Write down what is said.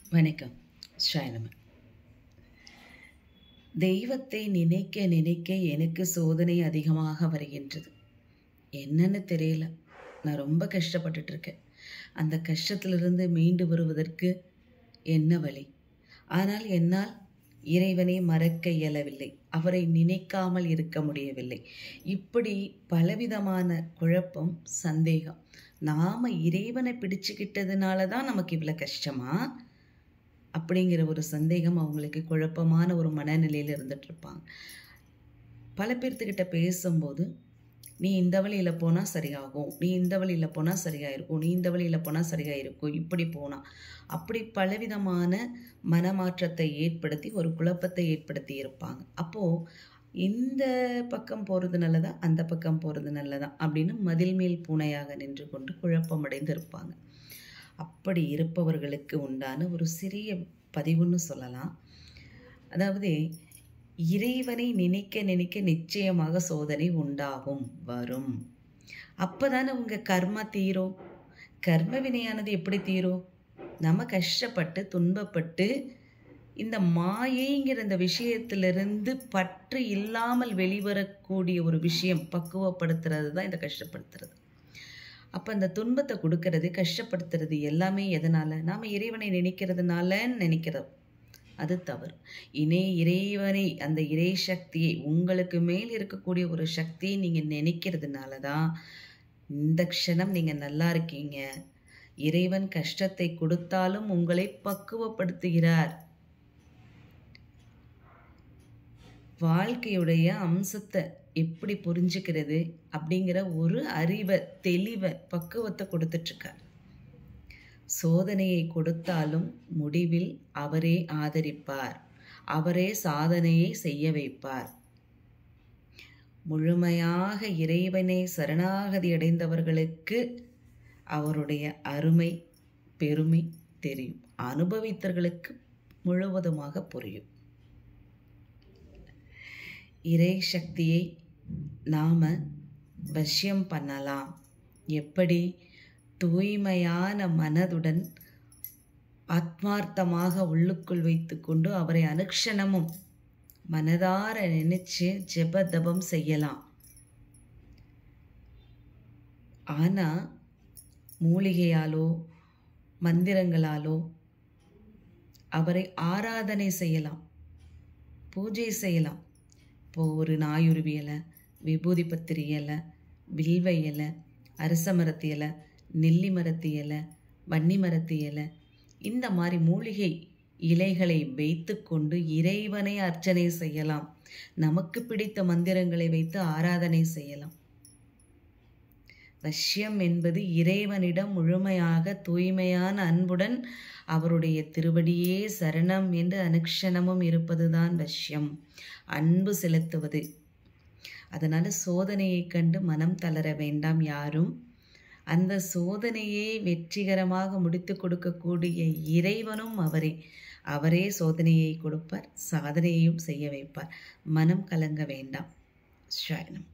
வணக்கம். ஷாயனம. தெய்வத்தை நினைக்க நினைக்க எனக்கு சோதனை அதிகமாக வருகின்றது. என்னன்னு தெரியல. நான் ரொம்ப கஷ்டப்பட்டுட்டு இருக்கேன். அந்த கஷ்டத்திலிருந்து மீண்டு வருவதற்கு என்ன வழி? ஆனால் என்னால் இறைவனை மறக்க இயலவில்லை. அவரை நினைக்காமல் இருக்க முடியவில்லை. இப்படி பலவிதமான குழப்பம், சந்தேகம். நாம் இறைவனை பிடிச்சுக்கிட்டதுனால தான் நமக்கு இவ்வளோ கஷ்டமா? அப்படிங்கிற ஒரு சந்தேகம் அவங்களுக்கு குழப்பமான ஒரு மனநிலையில் இருந்துகிட்ருப்பாங்க. பல பேர்த்துக்கிட்ட பேசும்போது, நீ இந்த வழியில் போனால் சரியாகும், நீ இந்த வழியில் போனால் சரியாயிருக்கும், நீ இந்த வழியில் போனால் சரியாயிருக்கும், இப்படி போனால் அப்படி பலவிதமான மனமாற்றத்தை ஏற்படுத்தி ஒரு குழப்பத்தை ஏற்படுத்தி இருப்பாங்க. அப்போது இந்த பக்கம் போகிறது நல்லதா, அந்த பக்கம் போகிறது நல்லதா அப்படின்னு மதில் மேல் பூனையாக நின்று கொண்டு குழப்பமடைந்து இருப்பாங்க. அப்படி இருப்பவர்களுக்கு உண்டான ஒரு சிறிய பதிவுன்னு சொல்லலாம். அதாவது, இறைவனை நினைக்க நினைக்க நிச்சயமாக சோதனை உண்டாகும், வரும். அப்போ தானே உங்கள் கர்மா தீரும். கர்ம வினையானது எப்படி தீரும்? நம்ம கஷ்டப்பட்டு துன்பப்பட்டு இந்த மாயைங்கிற இந்த விஷயத்திலிருந்து பற்று இல்லாமல் வெளிவரக்கூடிய ஒரு விஷயம் பக்குவப்படுத்துறது தான் இந்த கஷ்டப்படுத்துறது. அப்போ அந்த துன்பத்தை கொடுக்கறது, கஷ்டப்படுத்துறது எல்லாமே எதனால்? நாம் இறைவனை நினைக்கிறதுனாலன்னு நினைக்கிறோம். அது தவறு. இறைவனை, அந்த இறை சக்தியை, உங்களுக்கு மேல் இருக்கக்கூடிய ஒரு சக்தியை நீங்கள் நினைக்கிறதுனால தான் இந்த க்ஷணம் நீங்கள் நல்லா இருக்கீங்க. இறைவன் கஷ்டத்தை கொடுத்தாலும் உங்களை பக்குவப்படுத்துகிறார். வாழ்க்கையுடைய அம்சத்தை எப்படி புரிஞ்சுக்கிறது அப்படிங்கிற ஒரு அறிவை, தெளிவை, பக்குவத்தை கொடுத்துட்ருக்கார். சோதனையை கொடுத்தாலும் முடிவில் அவரே ஆதரிப்பார், அவரே சாதனையை செய்ய வைப்பார். முழுமையாக இறைவனை சரணாகதி அடைந்தவர்களுக்கு அவருடைய அருமை, பெருமை தெரியும். அனுபவித்தவர்களுக்கு முழுவதுமாக புரியும். இறை சக்தியை நாம் வசியம் பண்ணலாம். எப்படி? தூய்மையான மனதுடன் ஆத்மார்த்தமாக உள்ளுக்குள் வைத்து கொண்டு அவரை அனுக்ஷணமும் மனதார நினைச்சு ஜெபதபம் செய்யலாம். ஆனால் மூலிகையாலோ மந்திரங்களாலோ அவரை ஆராதனை செய்யலாம், பூஜை செய்யலாம். இப்போது ஒரு நாயுருவி இலை, விபூதி பத்திரி இலை, வில்வ இலை, அரச மரத்து இலை, நெல்லி மரத்து இலை, வன்னி மரத்து இலை, இந்த மாதிரி மூலிகை இலைகளை வைத்து கொண்டு இறைவனை அர்ச்சனை செய்யலாம். நமக்கு பிடித்த மந்திரங்களை வைத்து ஆராதனை செய்யலாம். வசியம் என்பது இறைவனிடம் முழுமையாக தூய்மையான அன்புடன் அவருடைய திருவடியே சரணம் என்று அனுக்ஷணமும் இருப்பதுதான் வசியம், அன்பு செலுத்துவது. அதனால் சோதனையை கண்டு மனம் தளர வேண்டாம் யாரும். அந்த சோதனையை வெற்றிகரமாக முடித்து கொடுக்கக்கூடிய இறைவனும் அவரே. அவரே சோதனையை கொடுப்பார், சாதனையையும் செய்ய வைப்பார். மனம் கலங்க வேண்டாம். ஷாயனம்.